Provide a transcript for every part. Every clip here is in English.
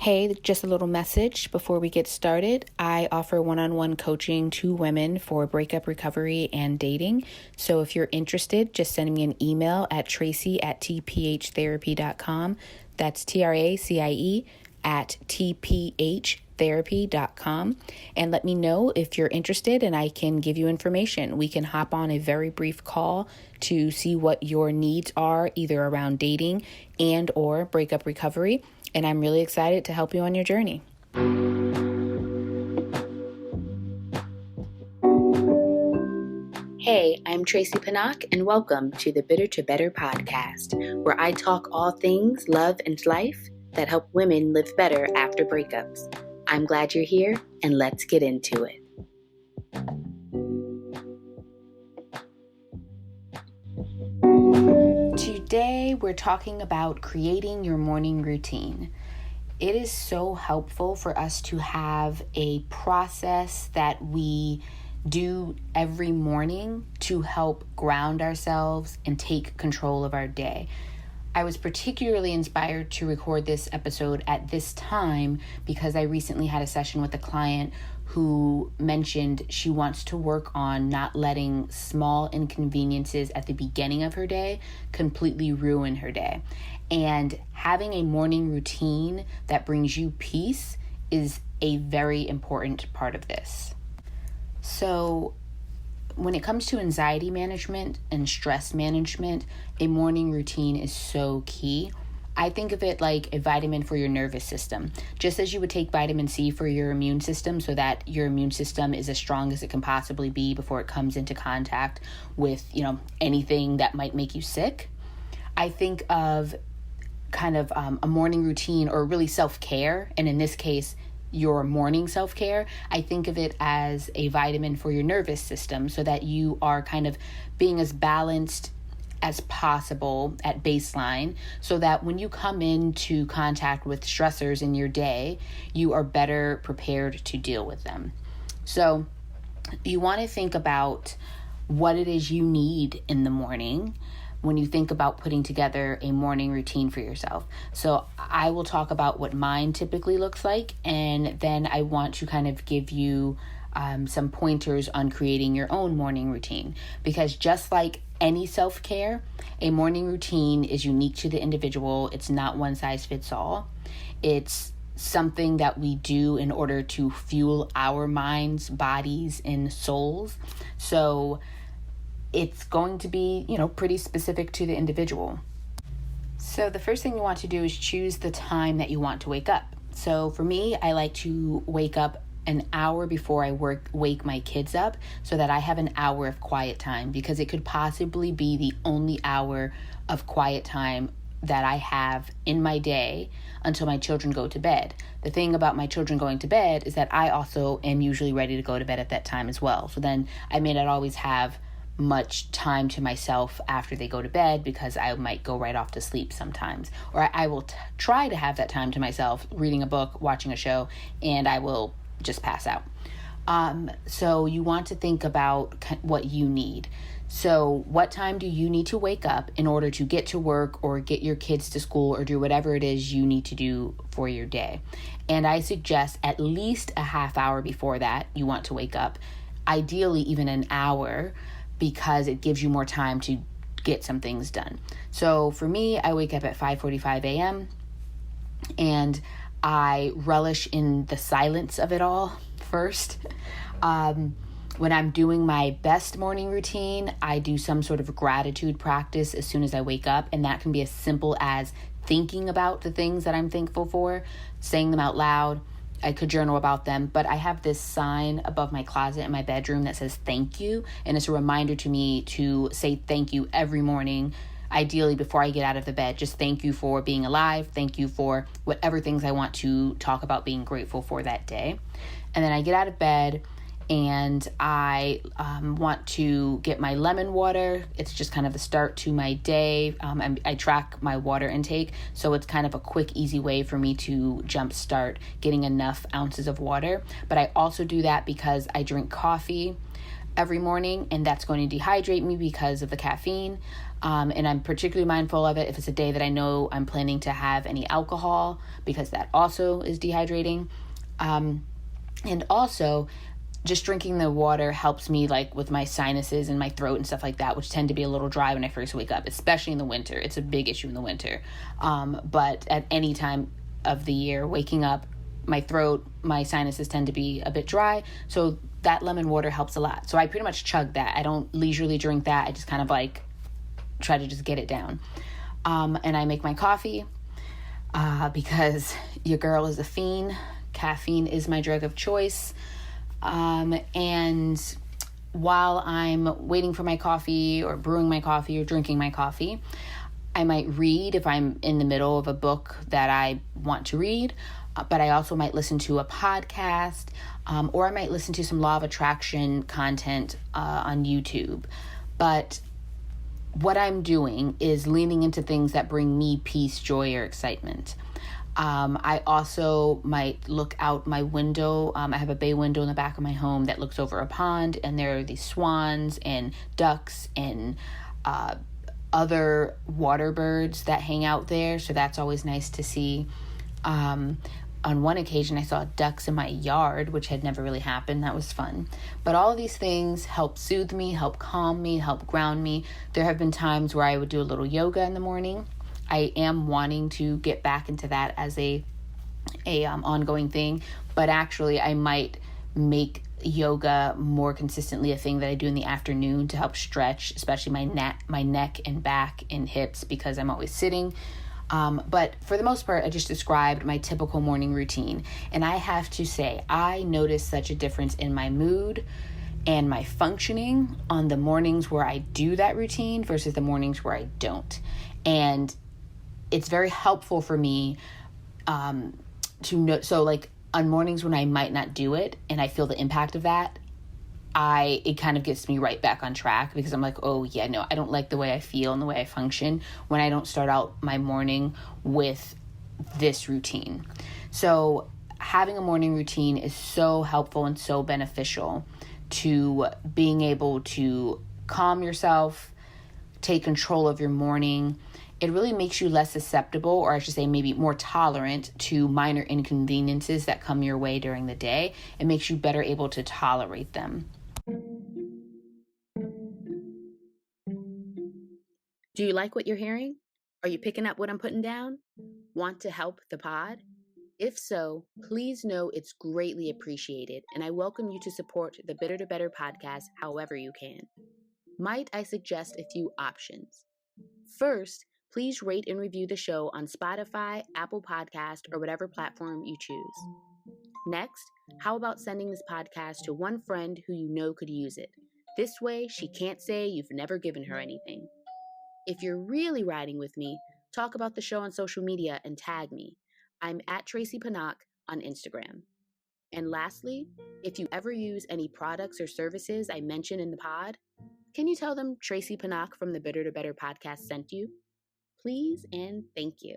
Hey, just a little message before we get started. I offer one-on-one coaching to women for breakup recovery and dating. So if you're interested, just send me an email at tracie@tphtherapy.com. That's TRACIE@tphtherapy.com. And let me know if you're interested and I can give you information. We can hop on a very brief call to see what your needs are, either around dating and or breakup recovery. And I'm really excited to help you on your journey. Hey, I'm Tracie Pinnock, and welcome to the Bitter to Better podcast, where I talk all things love and life that help women live better after breakups. I'm glad you're here, and let's get into it. Today, we're talking about creating your morning routine. It is so helpful for us to have a process that we do every morning to help ground ourselves and take control of our day. I was particularly inspired to record this episode at this time because I recently had a session with a client who mentioned she wants to work on not letting small inconveniences at the beginning of her day completely ruin her day. And having a morning routine that brings you peace is a very important part of this. So when it comes to anxiety management and stress management, a morning routine is so key. I think of it like a vitamin for your nervous system. Just as you would take vitamin C for your immune system so that your immune system is as strong as it can possibly be before it comes into contact with, anything that might make you sick. I think of kind of a morning routine, or really self-care, and in this case, your morning self-care. I think of it as a vitamin for your nervous system so that you are kind of being as balanced as possible at baseline, so that when you come into contact with stressors in your day, you are better prepared to deal with them. So you want to think about what it is you need in the morning when you think about putting together a morning routine for yourself. So I will talk about what mine typically looks like, and then I want to kind of give you some pointers on creating your own morning routine. Because just like any self-care, a morning routine is unique to the individual. It's not one size fits all. It's something that we do in order to fuel our minds, bodies, and souls. So it's going to be, pretty specific to the individual. So the first thing you want to do is choose the time that you want to wake up. So for me, I like to wake up an hour before I wake my kids up so that I have an hour of quiet time, because it could possibly be the only hour of quiet time that I have in my day until my children go to bed. The thing about my children going to bed is that I also am usually ready to go to bed at that time as well. So then I may not always have much time to myself after they go to bed, because I might go right off to sleep sometimes. Or I will try to have that time to myself, reading a book, watching a show, and I will just pass out. So you want to think about what you need. So what time do you need to wake up in order to get to work or get your kids to school or do whatever it is you need to do for your day? And I suggest at least a half hour before that you want to wake up, ideally even an hour, because it gives you more time to get some things done. So for me, I wake up at 5:45 a.m. and I relish in the silence of it all first. When I'm doing my best morning routine, I do some sort of gratitude practice as soon as I wake up, and that can be as simple as thinking about the things that I'm thankful for, saying them out loud. I could journal about them, but I have this sign above my closet in my bedroom that says thank you, and it's a reminder to me to say thank you every morning, ideally before I get out of the bed. Just thank you for being alive, thank you for whatever things I want to talk about being grateful for that day. And then I get out of bed and I want to get my lemon water. It's just kind of the start to my day. I track my water intake, so it's kind of a quick, easy way for me to jumpstart getting enough ounces of water. But I also do that because I drink coffee every morning, and that's going to dehydrate me because of the caffeine. And I'm particularly mindful of it if it's a day that I know I'm planning to have any alcohol, because that also is dehydrating. And also, just drinking the water helps me like with my sinuses and my throat and stuff like that, which tend to be a little dry when I first wake up, especially in the winter. It's a big issue in the winter. But at any time of the year, waking up, my throat, my sinuses tend to be a bit dry. So that lemon water helps a lot. So I pretty much chug that. I don't leisurely drink that. I just kind of like try to just get it down. And I make my coffee because your girl is a fiend. Caffeine is my drug of choice. And while I'm waiting for my coffee or brewing my coffee or drinking my coffee, I might read if I'm in the middle of a book that I want to read, but I also might listen to a podcast, or I might listen to some law of attraction content on YouTube. But what I'm doing is leaning into things that bring me peace, joy, or excitement. I also might look out my window. I have a bay window in the back of my home that looks over a pond, and there are these swans and ducks and other water birds that hang out there. So that's always nice to see. On one occasion, I saw ducks in my yard, which had never really happened. That was fun. But all of these things help soothe me, help calm me, help ground me. There have been times where I would do a little yoga in the morning. I am wanting to get back into that as a ongoing thing, but actually I might make yoga more consistently a thing that I do in the afternoon to help stretch, especially my neck and back and hips, because I'm always sitting. But for the most part, I just described my typical morning routine, and I have to say I notice such a difference in my mood and my functioning on the mornings where I do that routine versus the mornings where I don't. And it's very helpful for me to know. So like on mornings when I might not do it and I feel the impact of that, it kind of gets me right back on track, because I'm like, oh yeah, no, I don't like the way I feel and the way I function when I don't start out my morning with this routine. So having a morning routine is so helpful and so beneficial to being able to calm yourself, take control of your morning. It really makes you less susceptible, or I should say maybe more tolerant to minor inconveniences that come your way during the day. It makes you better able to tolerate them. Do you like what you're hearing? Are you picking up what I'm putting down? Want to help the pod? If so, please know it's greatly appreciated, and I welcome you to support the Bitter to Better podcast however you can. Might I suggest a few options? First, please rate and review the show on Spotify, Apple Podcast, or whatever platform you choose. Next, how about sending this podcast to one friend who you know could use it? This way, she can't say you've never given her anything. If you're really riding with me, talk about the show on social media and tag me. I'm at Tracy Panak on Instagram. And lastly, if you ever use any products or services I mention in the pod, can you tell them Tracy Panak from the Bitter to Better podcast sent you? Please and thank you.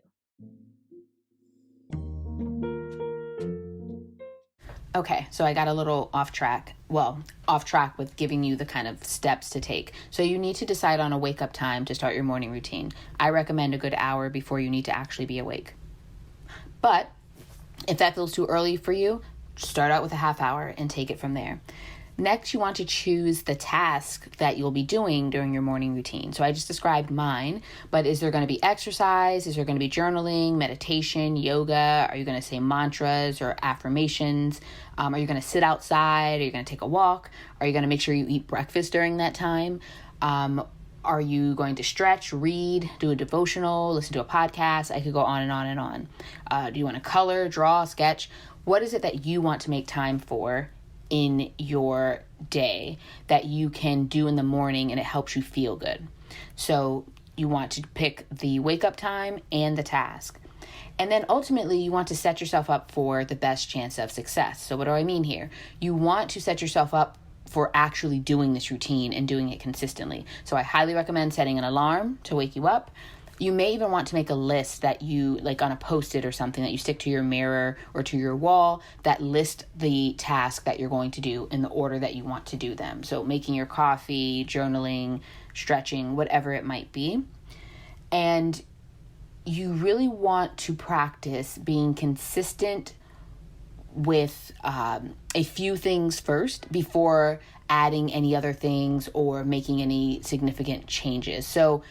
Okay, so I got a little off track with giving you the kind of steps to take. So you need to decide on a wake up time to start your morning routine. I recommend a good hour before you need to actually be awake. But if that feels too early for you, start out with a half hour and take it from there. Next, you want to choose the task that you'll be doing during your morning routine. So I just described mine, but is there going to be exercise? Is there going to be journaling, meditation, yoga? Are you going to say mantras or affirmations? Are you going to sit outside? Are you going to take a walk? Are you going to make sure you eat breakfast during that time? Are you going to stretch, read, do a devotional, listen to a podcast? I could go on and on and on. Do you want to color, draw, sketch? What is it that you want to make time for in your day that you can do in the morning and it helps you feel good? So you want to pick the wake up time and the task. And then ultimately you want to set yourself up for the best chance of success. So what do I mean here? You want to set yourself up for actually doing this routine and doing it consistently. So I highly recommend setting an alarm to wake you up. You may even want to make a list that you, like on a Post-it or something, that you stick to your mirror or to your wall, that list the task that you're going to do in the order that you want to do them. So making your coffee, journaling, stretching, whatever it might be. And you really want to practice being consistent with a few things first before adding any other things or making any significant changes. So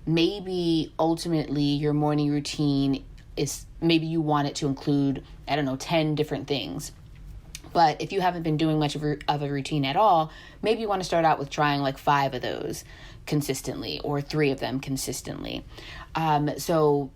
maybe ultimately your morning routine is, maybe you want it to include, 10 different things. But if you haven't been doing much of a routine at all, maybe you want to start out with trying like 5 of those consistently, or 3 of them consistently. So,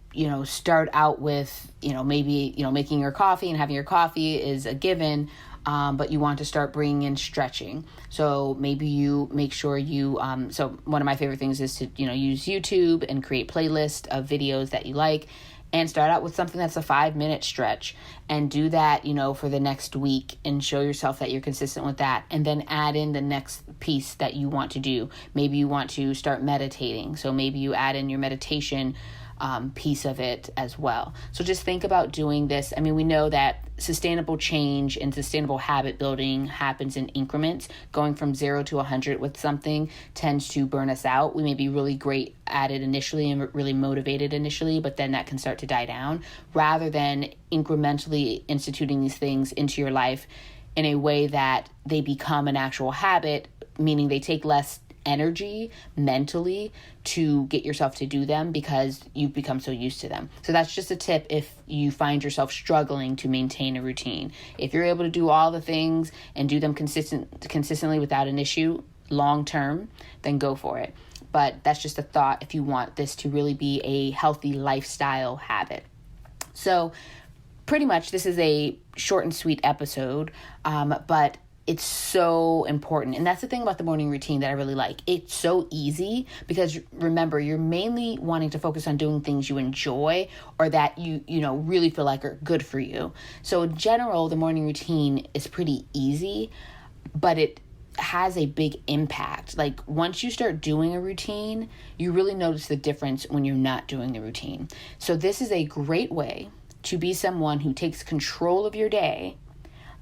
start out with, maybe, making your coffee and having your coffee is a given, but you want to start bringing in stretching. So maybe you make sure you, so one of my favorite things is to, use YouTube and create playlists of videos that you like, and start out with something that's a 5-minute stretch, and do that, for the next week, and show yourself that you're consistent with that. And then add in the next piece that you want to do. Maybe you want to start meditating. So maybe you add in your meditation piece of it as well. So just think about doing this. I mean, we know that sustainable change and sustainable habit building happens in increments. Going from 0 to 100 with something tends to burn us out. We may be really great at it initially and really motivated initially, but then that can start to die down, rather than incrementally instituting these things into your life in a way that they become an actual habit, meaning they take less energy mentally to get yourself to do them because you've become so used to them. So that's just a tip if you find yourself struggling to maintain a routine. If you're able to do all the things and do them consistently without an issue long term, then go for it. But that's just a thought if you want this to really be a healthy lifestyle habit. So pretty much this is a short and sweet episode, but it's so important. And that's the thing about the morning routine that I really like. It's so easy because, remember, you're mainly wanting to focus on doing things you enjoy or that you really feel like are good for you. So in general, the morning routine is pretty easy, but it has a big impact. Like once you start doing a routine, you really notice the difference when you're not doing the routine. So this is a great way to be someone who takes control of your day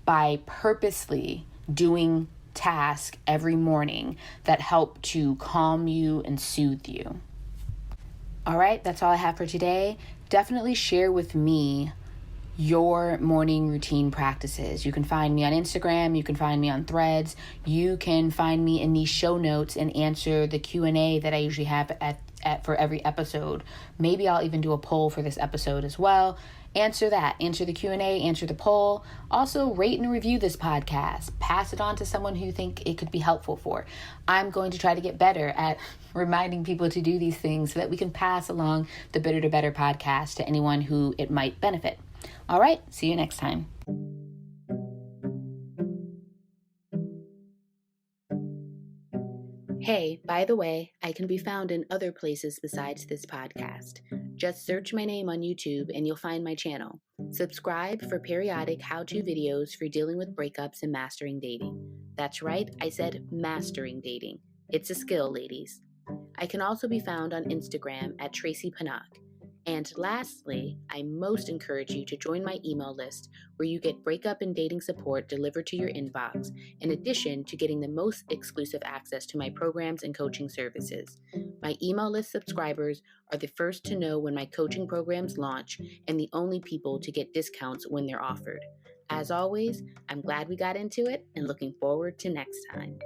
by purposely doing tasks every morning that help to calm you and soothe you. All right, that's all I have for today. Definitely share with me your morning routine practices. You can find me on Instagram, you can find me on Threads, you can find me in the show notes and answer the Q&A that I usually have for every episode. Maybe I'll even do a poll for this episode as well. Answer the Q&A, answer the poll. Also, rate and review this podcast. Pass it on to someone who you think it could be helpful for. I'm going to try to get better at reminding people to do these things so that we can pass along the Bitter to Better podcast to anyone who it might benefit. All right, see you next time. Hey, by the way, I can be found in other places besides this podcast. Just search my name on YouTube and you'll find my channel. Subscribe for periodic how-to videos for dealing with breakups and mastering dating. That's right, I said mastering dating. It's a skill, ladies. I can also be found on Instagram at Tracy Panak. And lastly, I most encourage you to join my email list where you get breakup and dating support delivered to your inbox, in addition to getting the most exclusive access to my programs and coaching services. My email list subscribers are the first to know when my coaching programs launch and the only people to get discounts when they're offered. As always, I'm glad we got into it and looking forward to next time.